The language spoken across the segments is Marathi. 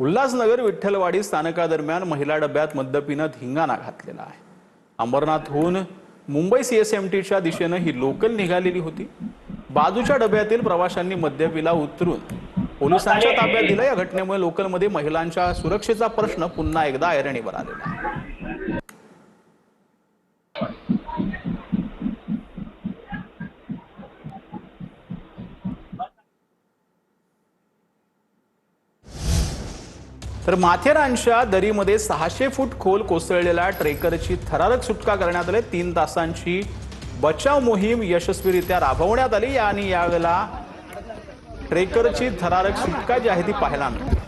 उल्हासनगर विठ्ठलवाडी स्थानकादरम्यान महिला डब्यात मद्यपीनं धिंगाणा घातलेला आहे। अंबरनाथहून मुंबई सीएसएमटीच्या दिशेने ही लोकल निघालेली होती। बाजूच्या डब्यातील प्रवाशांनी मद्यपीला उतरून पोलिसांच्या ताब्यात दिलं। या घटनेमुळे लोकलमध्ये महिलांच्या सुरक्षेचा प्रश्न पुन्हा एकदा ऐरणीवर आलेला आहे। तर माथेरानच्या दरीमध्ये 600 फूट खोल कोसळलेल्या ट्रेकरची थरारक सुटका करण्यात आली। 3 तासांची बचाव मोहीम यशस्वीरित्या राबवण्यात आली आणि यावेळेला ट्रेकरची थरारक सुटका जी आहे ती पाहायला मिळाली।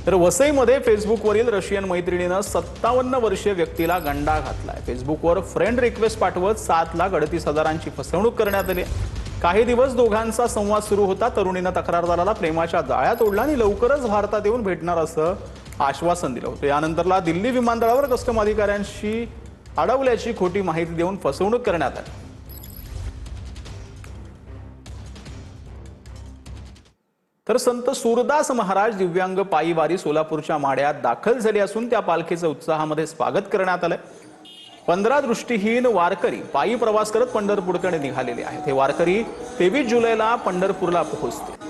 तर वसईमध्ये फेसबुकवरील रशियन मैत्रिणीनं 57 वर्षीय व्यक्तीला गंडा घातलाय। फेसबुकवर फ्रेंड रिक्वेस्ट पाठवत 7,38,000ची फसवणूक करण्यात आली। काही दिवस दोघांचा संवाद सुरू होता। तरुणीनं तक्रारदाराला प्रेमाच्या जाळ्यात ओढलं आणि लवकरच भारतात येऊन भेटणार असं आश्वासन दिलं होतं। यानंतरला दिल्ली विमानतळावर कस्टम अधिकाऱ्यांशी अडवल्याची खोटी माहिती देऊन फसवणूक करण्यात आली। तर संत सूरदास महाराज दिव्यांग पायी वारी सोलापूरच्या माड्यात दाखल झाली असून त्या पालखीचं उत्साहामध्ये स्वागत करण्यात आलंय। 15 दृष्टीहीन वारकरी पायी प्रवास करत पंढरपूरकडे निघालेले आहेत। हे वारकरी 23 जुलैला पंढरपूरला पोहोचतील।